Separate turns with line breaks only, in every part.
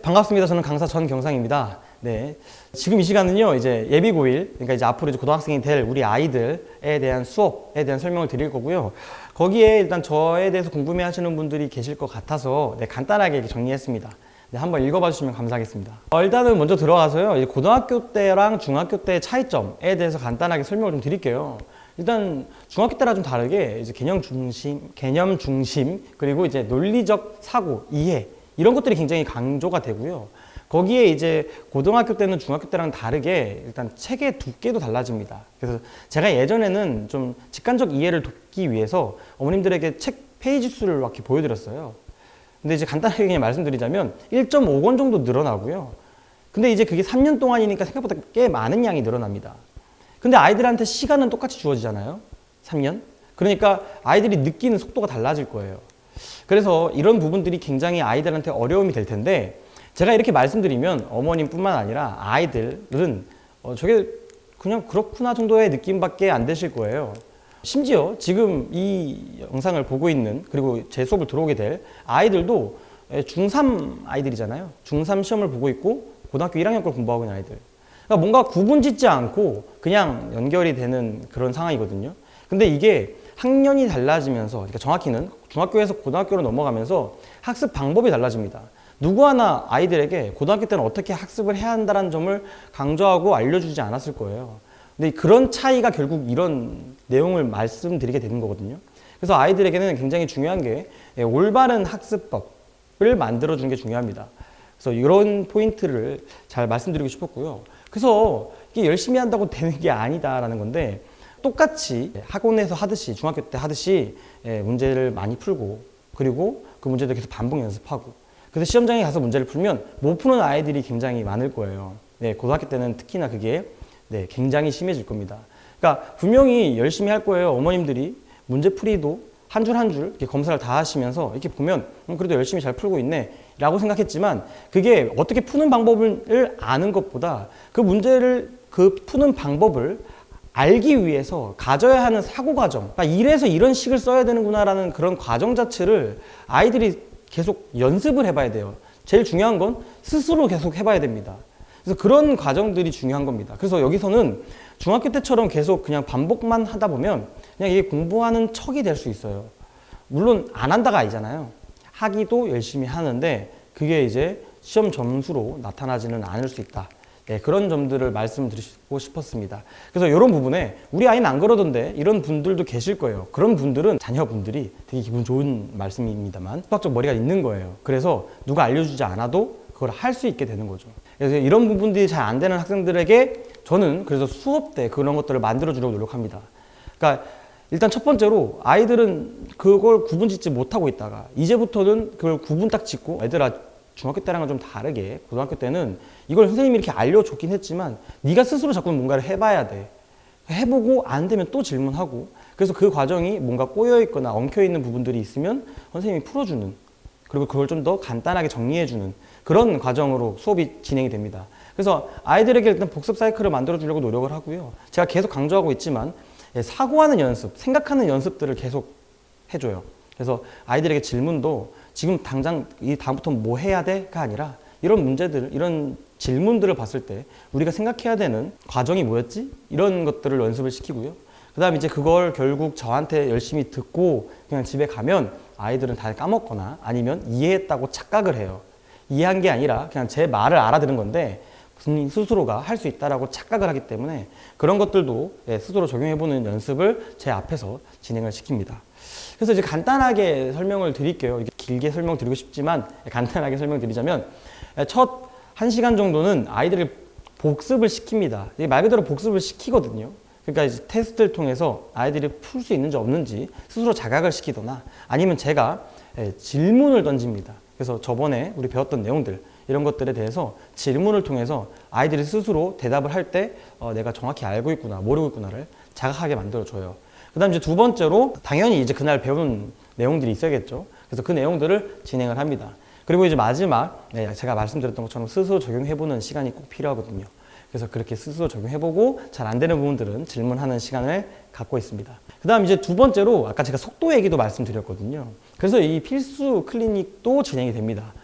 반갑습니다. 저는 강사 전경상입니다. 네. 지금 이 시간은요, 이제 예비고1, 그러니까 이제 앞으로 이제 고등학생이 될 우리 아이들에 대한 수업에 대한 설명을 드릴 거고요. 거기에 일단 저에 대해서 궁금해 하시는 분들이 계실 것 같아서 간단하게 이렇게 정리했습니다. 네, 한번 읽어봐 주시면 감사하겠습니다. 일단은 먼저 들어가서요, 이제 고등학교 때랑 중학교 때의 차이점에 대해서 간단하게 설명을 좀 드릴게요. 일단 중학교 때랑 좀 다르게 이제 개념 중심, 그리고 이제 논리적 사고, 이해 이런 것들이 굉장히 강조가 되고요. 거기에 이제 고등학교 때는 중학교 때랑 다르게 일단 책의 두께도 달라집니다. 그래서 제가 예전에는 좀 직관적 이해를 돕기 위해서 어머님들에게 책 페이지 수를 이렇게 보여드렸어요. 근데 이제 간단하게 그냥 말씀드리자면 1.5권 정도 늘어나고요. 근데 이제 그게 3년 동안이니까 생각보다 꽤 많은 양이 늘어납니다. 근데 아이들한테 시간은 똑같이 주어지잖아요. 3년. 그러니까 아이들이 느끼는 속도가 달라질 거예요. 그래서 이런 부분들이 굉장히 아이들한테 어려움이 될 텐데, 제가 이렇게 말씀드리면 어머님뿐만 아니라 아이들은 저게 그냥 그렇구나 정도의 느낌밖에 안 되실 거예요. 심지어 지금 이 영상을 보고 있는, 그리고 제 수업을 들어오게 될 아이들도 중3 아이들이잖아요. 중3 시험을 보고 있고 고등학교 1학년 걸 공부하고 있는 아이들. 그러니까 뭔가 구분 짓지 않고 그냥 연결이 되는 그런 상황이거든요. 근데 이게 학년이 달라지면서, 그러니까 정확히는 중학교에서 고등학교로 넘어가면서 학습 방법이 달라집니다. 누구 하나 아이들에게 고등학교 때는 어떻게 학습을 해야 한다는 점을 강조하고 알려주지 않았을 거예요. 근데 그런 차이가 결국 이런 내용을 말씀드리게 되는 거거든요. 그래서 아이들에게는 굉장히 중요한 게 올바른 학습법을 만들어주는 게 중요합니다. 그래서 이런 포인트를 잘 말씀드리고 싶었고요. 그래서 이게 열심히 한다고 되는 게 아니다라는 건데, 똑같이 학원에서 하듯이, 중학교 때 하듯이 문제를 많이 풀고, 그리고 그 문제들 계속 반복 연습하고, 그래서 시험장에 가서 문제를 풀면 못 푸는 아이들이 굉장히 많을 거예요. 네, 고등학교 때는 특히나 그게 굉장히 심해질 겁니다. 그러니까 분명히 열심히 할 거예요. 어머님들이 문제풀이도 한 줄 한 줄 이렇게 검사를 다 하시면서 이렇게 보면 그래도 열심히 잘 풀고 있네 라고 생각했지만, 그게 어떻게 푸는 방법을 아는 것보다 그 문제를, 그 푸는 방법을 알기 위해서 가져야 하는 사고 과정, 그러니까 이래서 이런 식을 써야 되는구나라는 그런 과정 자체를 아이들이 계속 연습을 해봐야 돼요. 제일 중요한 건 스스로 계속 해봐야 됩니다. 그래서 그런 과정들이 중요한 겁니다. 그래서 여기서는 중학교 때처럼 계속 그냥 반복만 하다 보면 그냥 이게 공부하는 척이 될 수 있어요. 물론 안 한다가 아니잖아요. 하기도 열심히 하는데 그게 이제 시험 점수로 나타나지는 않을 수 있다. 네, 그런 점들을 말씀드리고 싶었습니다. 그래서 이런 부분에 우리 아이는 안 그러던데 이런 분들도 계실 거예요. 그런 분들은 자녀분들이 되게 기분 좋은 말씀입니다만 수학적 머리가 있는 거예요. 그래서 누가 알려주지 않아도 그걸 할 수 있게 되는 거죠. 그래서 이런 부분들이 잘 안 되는 학생들에게 저는 그래서 수업 때 그런 것들을 만들어주려고 노력합니다. 그러니까 일단 첫 번째로 아이들은 그걸 구분 짓지 못하고 있다가 이제부터는 그걸 구분 딱 짓고, 얘들아 중학교 때랑은 좀 다르게 고등학교 때는 이걸 선생님이 이렇게 알려줬긴 했지만 네가 스스로 자꾸 뭔가를 해봐야 돼. 해보고 안 되면 또 질문하고, 그래서 그 과정이 뭔가 꼬여있거나 엉켜있는 부분들이 있으면 선생님이 풀어주는, 그리고 그걸 좀 더 간단하게 정리해주는 그런 과정으로 수업이 진행이 됩니다. 그래서 아이들에게 일단 복습 사이클을 만들어주려고 노력을 하고요. 제가 계속 강조하고 있지만 사고하는 연습, 생각하는 연습들을 계속 해줘요. 그래서 아이들에게 질문도 지금 당장 다음부터 뭐 해야 돼?가 아니라 이런 문제들, 이런 질문들을 봤을 때 우리가 생각해야 되는 과정이 뭐였지? 이런 것들을 연습을 시키고요. 그 다음에 이제 그걸 결국 저한테 열심히 듣고 그냥 집에 가면 아이들은 다 까먹거나 아니면 이해했다고 착각을 해요. 이해한 게 아니라 그냥 제 말을 알아들은 건데 본인 스스로가 할 수 있다라고 착각을 하기 때문에 그런 것들도 스스로 적용해보는 연습을 제 앞에서 진행을 시킵니다. 그래서 이제 간단하게 설명을 드릴게요. 길게 설명드리고 싶지만 간단하게 설명드리자면, 첫 1시간 정도는 아이들을 복습을 시킵니다. 말 그대로 복습을 시키거든요. 그러니까 이제 테스트를 통해서 아이들이 풀 수 있는지 없는지 스스로 자각을 시키거나 아니면 제가 질문을 던집니다. 그래서 저번에 우리 배웠던 내용들, 이런 것들에 대해서 질문을 통해서 아이들이 스스로 대답을 할 때 내가 정확히 알고 있구나, 모르고 있구나를 자각하게 만들어줘요. 그 다음 이제 두 번째로 당연히 이제 그날 배운 내용들이 있어야겠죠. 그래서 그 내용들을 진행을 합니다. 그리고 이제 마지막, 제가 말씀드렸던 것처럼 스스로 적용해보는 시간이 꼭 필요하거든요. 그래서 그렇게 스스로 적용해보고 잘 안 되는 부분들은 질문하는 시간을 갖고 있습니다. 그 다음 이제 두 번째로 아까 제가 속도 얘기도 말씀드렸거든요. 그래서 이 필수 클리닉도 진행이 됩니다.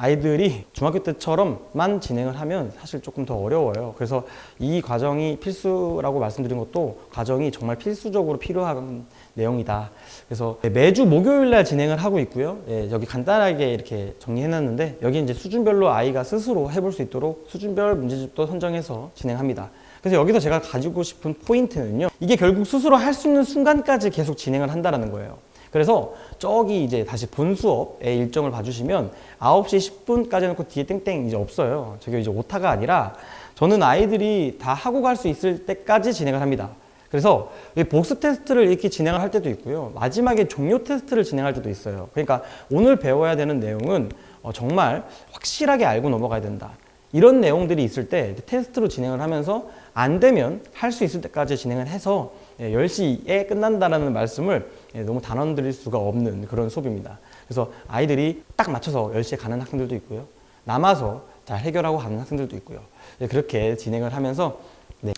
아이들이 중학교 때처럼만 진행을 하면 사실 조금 더 어려워요. 그래서 이 과정이 필수라고 말씀드린 것도 과정이 정말 필수적으로 필요한 내용이다. 그래서 매주 목요일 날 진행을 하고 있고요. 예, 여기 간단하게 이렇게 정리해놨는데 여기 이제 수준별로 아이가 스스로 해볼 수 있도록 수준별 문제집도 선정해서 진행합니다. 그래서 여기서 제가 가지고 싶은 포인트는요. 이게 결국 스스로 할 수 있는 순간까지 계속 진행을 한다는 거예요. 그래서 저기 이제 다시 본 수업의 일정을 봐주시면 9시 10분까지 해놓고 뒤에 땡땡 이제 없어요. 저게 이제 오타가 아니라 저는 아이들이 다 하고 갈 수 있을 때까지 진행을 합니다. 그래서 복습 테스트를 이렇게 진행을 할 때도 있고요. 마지막에 종료 테스트를 진행할 때도 있어요. 그러니까 오늘 배워야 되는 내용은 정말 확실하게 알고 넘어가야 된다. 이런 내용들이 있을 때 테스트로 진행을 하면서 안 되면 할 수 있을 때까지 진행을 해서 10시에 끝난다는 말씀을 너무 단언 드릴 수가 없는 그런 수업입니다. 그래서 아이들이 딱 맞춰서 10시에 가는 학생들도 있고요. 남아서 잘 해결하고 가는 학생들도 있고요. 그렇게 진행을 하면서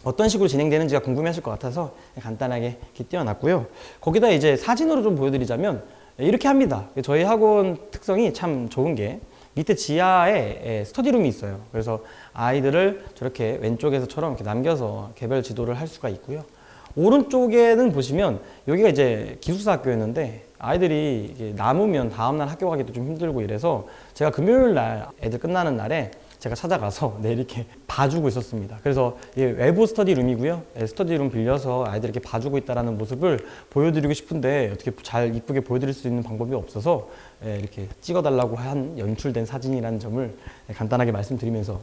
어떤 식으로 진행되는지가 궁금해하실 것 같아서 간단하게 이렇게 띄워놨고요. 거기다 이제 사진으로 좀 보여드리자면 이렇게 합니다. 저희 학원 특성이 참 좋은 게 밑에 지하에 스터디룸이 있어요. 그래서 아이들을 저렇게 왼쪽에서처럼 이렇게 남겨서 개별 지도를 할 수가 있고요. 오른쪽에는 보시면 여기가 이제 기숙사 학교였는데 아이들이 남으면 다음날 학교 가기도 좀 힘들고 이래서 제가 금요일 날 애들 끝나는 날에 제가 찾아가서 이렇게 봐주고 있었습니다. 그래서 외부 스터디룸이고요. 스터디룸 빌려서 아이들 이렇게 봐주고 있다는 모습을 보여드리고 싶은데 어떻게 잘 이쁘게 보여드릴 수 있는 방법이 없어서 이렇게 찍어달라고 한 연출된 사진이라는 점을 간단하게 말씀드리면서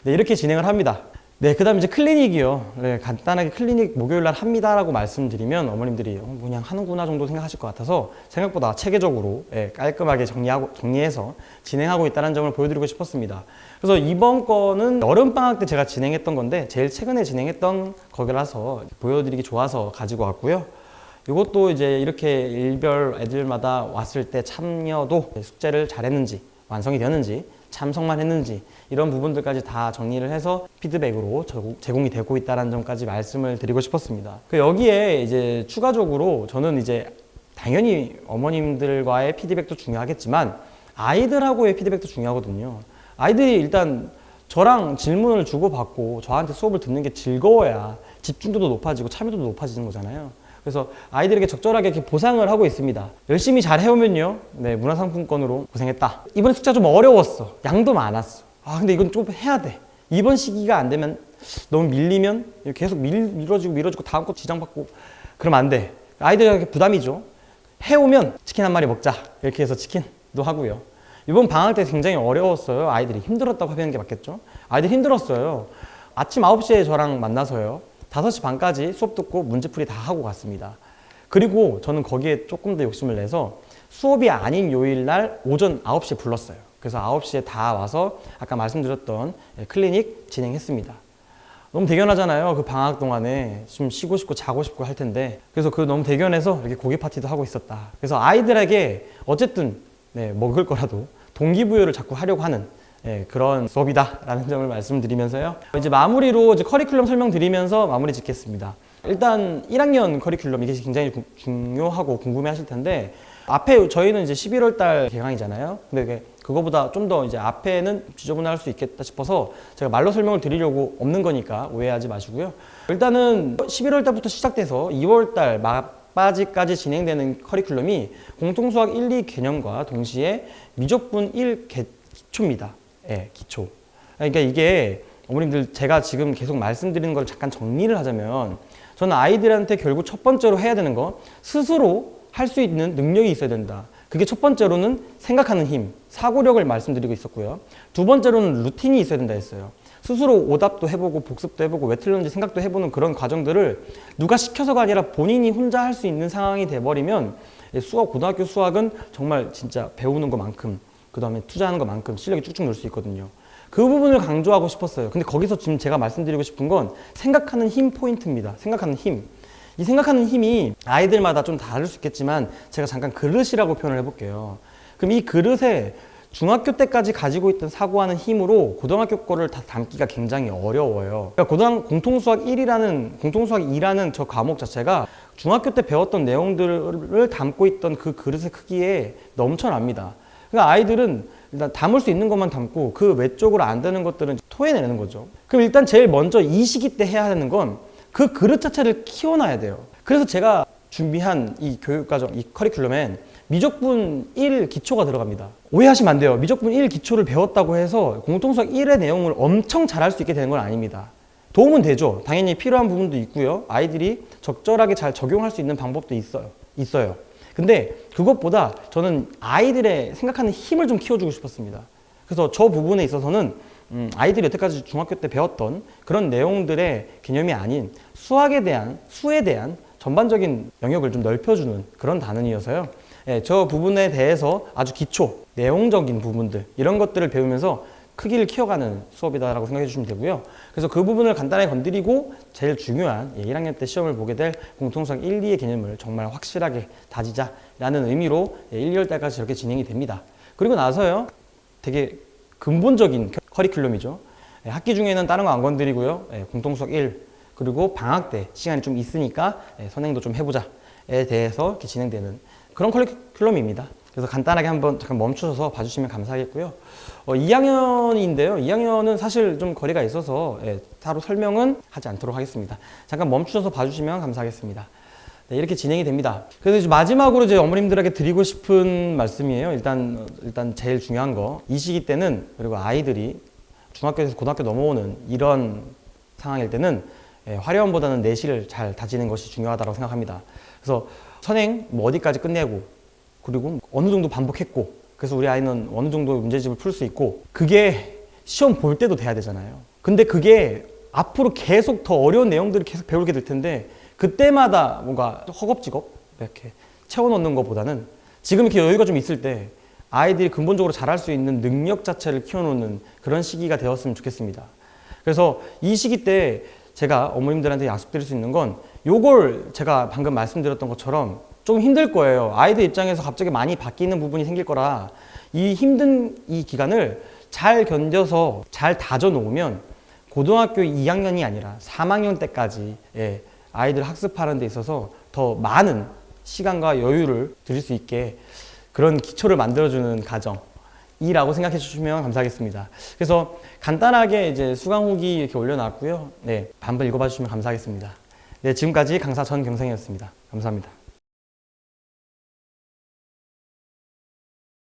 이렇게 진행을 합니다. 그 다음 이제 클리닉이요. 간단하게 클리닉 목요일 날 합니다라고 말씀드리면 어머님들이 그냥 하는구나 정도 생각하실 것 같아서 생각보다 체계적으로 깔끔하게 정리해서 진행하고 있다는 점을 보여드리고 싶었습니다. 그래서 이번 거는 여름방학 때 제가 진행했던 건데 제일 최근에 진행했던 거라서 보여드리기 좋아서 가지고 왔고요. 이것도 이제 이렇게 일별 애들마다 왔을 때 참여도 숙제를 잘했는지 완성이 되었는지 참석만 했는지 이런 부분들까지 다 정리를 해서 피드백으로 제공이 되고 있다는 점까지 말씀을 드리고 싶었습니다. 여기에 이제 추가적으로 저는 이제 당연히 어머님들과의 피드백도 중요하겠지만 아이들하고의 피드백도 중요하거든요. 아이들이 일단 저랑 질문을 주고받고 저한테 수업을 듣는 게 즐거워야 집중도도 높아지고 참여도도 높아지는 거잖아요. 그래서 아이들에게 적절하게 이렇게 보상을 하고 있습니다. 열심히 잘 해오면요. 문화상품권으로 고생했다. 이번에 숙제가 좀 어려웠어. 양도 많았어. 근데 이건 좀 해야 돼. 이번 시기가 안 되면 너무 밀리면 계속 미뤄지고 다음 거 지장받고 그러면 안 돼. 아이들에게 부담이죠. 해오면 치킨 한 마리 먹자. 이렇게 해서 치킨도 하고요. 이번 방학 때 굉장히 어려웠어요. 아이들이 힘들었다고 하는 게 맞겠죠? 아이들이 힘들었어요. 아침 9시에 저랑 만나서요. 5시 반까지 수업 듣고 문제풀이 다 하고 갔습니다. 그리고 저는 거기에 조금 더 욕심을 내서 수업이 아닌 요일날 오전 9시에 불렀어요. 그래서 9시에 다 와서 아까 말씀드렸던 클리닉 진행했습니다. 너무 대견하잖아요. 그 방학 동안에 좀 쉬고 싶고 자고 싶고 할 텐데 그래서 너무 대견해서 이렇게 고기 파티도 하고 있었다. 그래서 아이들에게 어쨌든 먹을 거라도 동기부여를 자꾸 하려고 하는 그런 수업이다라는 점을 말씀드리면서요. 이제 마무리로 이제 커리큘럼 설명드리면서 마무리 짓겠습니다. 일단 1학년 커리큘럼 이게 굉장히 중요하고 궁금해 하실 텐데 앞에 저희는 이제 11월 달 개강이잖아요. 근데 그거보다 좀 더 이제 앞에는 지저분할 수 있겠다 싶어서 제가 말로 설명을 드리려고 없는 거니까 오해하지 마시고요. 일단은 11월 달부터 시작돼서 2월 달 막바지까지 진행되는 커리큘럼이 공통수학 1, 2 개념과 동시에 미적분 1 기초입니다. 기초. 그러니까 이게 어머님들 제가 지금 계속 말씀드리는 걸 잠깐 정리를 하자면 저는 아이들한테 결국 첫 번째로 해야 되는 거 스스로 할 수 있는 능력이 있어야 된다. 그게 첫 번째로는 생각하는 힘, 사고력을 말씀드리고 있었고요. 두 번째로는 루틴이 있어야 된다 했어요. 스스로 오답도 해보고 복습도 해보고 왜 틀렸는지 생각도 해보는 그런 과정들을 누가 시켜서가 아니라 본인이 혼자 할 수 있는 상황이 돼버리면 고등학교 수학은 정말 진짜 배우는 것만큼 그 다음에 투자하는 것만큼 실력이 쭉쭉 늘 수 있거든요. 그 부분을 강조하고 싶었어요. 근데 거기서 지금 제가 말씀드리고 싶은 건 생각하는 힘 포인트입니다. 생각하는 힘. 이 생각하는 힘이 아이들마다 좀 다를 수 있겠지만 제가 잠깐 그릇이라고 표현을 해볼게요. 그럼 이 그릇에 중학교 때까지 가지고 있던 사고하는 힘으로 고등학교 거를 다 담기가 굉장히 어려워요. 그러니까 공통수학 2라는 저 과목 자체가 중학교 때 배웠던 내용들을 담고 있던 그 그릇의 크기에 넘쳐납니다. 그러니까 아이들은 일단 담을 수 있는 것만 담고 그 외쪽으로 안 되는 것들은 토해내는 거죠. 그럼 일단 제일 먼저 이 시기 때 해야 하는 건 그 그릇 자체를 키워놔야 돼요. 그래서 제가 준비한 이 교육과정, 이 커리큘럼엔 미적분 1 기초가 들어갑니다. 오해하시면 안 돼요. 미적분 1 기초를 배웠다고 해서 공통수학 1의 내용을 엄청 잘할 수 있게 되는 건 아닙니다. 도움은 되죠. 당연히 필요한 부분도 있고요. 아이들이 적절하게 잘 적용할 수 있는 방법도 있어요. 근데 그것보다 저는 아이들의 생각하는 힘을 좀 키워주고 싶었습니다. 그래서 저 부분에 있어서는 아이들이 여태까지 중학교 때 배웠던 그런 내용들의 개념이 아닌 수에 대한 전반적인 영역을 좀 넓혀주는 그런 단원이어서요. 예, 저 부분에 대해서 아주 기초, 내용적인 부분들 이런 것들을 배우면서 크기를 키워가는 수업이다라고 생각해 주시면 되고요. 그래서 그 부분을 간단하게 건드리고 제일 중요한 1학년 때 시험을 보게 될 공통수학 1, 2의 개념을 정말 확실하게 다지자라는 의미로 1, 2월 달까지 이렇게 진행이 됩니다. 그리고 나서요. 되게 근본적인 커리큘럼이죠. 학기 중에는 다른 거 안 건드리고요. 공통수학 1 그리고 방학 때 시간이 좀 있으니까 선행도 좀 해보자에 대해서 이렇게 진행되는 그런 커리큘럼입니다. 그래서 간단하게 한번 잠깐 멈추셔서 봐주시면 감사하겠고요. 2학년인데요. 2학년은 사실 좀 거리가 있어서 따로 설명은 하지 않도록 하겠습니다. 잠깐 멈추셔서 봐주시면 감사하겠습니다. 네, 이렇게 진행이 됩니다. 그래서 이제 마지막으로 이제 어머님들에게 드리고 싶은 말씀이에요. 일단 제일 중요한 거. 이 시기 때는 그리고 아이들이 중학교에서 고등학교 넘어오는 이런 상황일 때는 화려함보다는 내실을 잘 다지는 것이 중요하다고 생각합니다. 그래서 선행 뭐 어디까지 끝내고 그리고 어느 정도 반복했고 그래서 우리 아이는 어느 정도 문제집을 풀 수 있고 그게 시험 볼 때도 돼야 되잖아요. 근데 그게 앞으로 계속 더 어려운 내용들을 계속 배우게 될 텐데 그때마다 뭔가 허겁지겁 이렇게 채워넣는 것보다는 지금 이렇게 여유가 좀 있을 때 아이들이 근본적으로 잘할 수 있는 능력 자체를 키워놓는 그런 시기가 되었으면 좋겠습니다. 그래서 이 시기 때 제가 어머님들한테 약속드릴 수 있는 건 요걸 제가 방금 말씀드렸던 것처럼 좀 힘들 거예요. 아이들 입장에서 갑자기 많이 바뀌는 부분이 생길 거라 이 힘든 이 기간을 잘 견뎌서 잘 다져놓으면 고등학교 2학년이 아니라 3학년 때까지 아이들 학습하는 데 있어서 더 많은 시간과 여유를 드릴 수 있게 그런 기초를 만들어주는 과정이라고 생각해 주시면 감사하겠습니다. 그래서 간단하게 이제 수강 후기 이렇게 올려놨고요. 네, 한번 읽어봐 주시면 감사하겠습니다. 네, 지금까지 강사 전경상이었습니다. 감사합니다.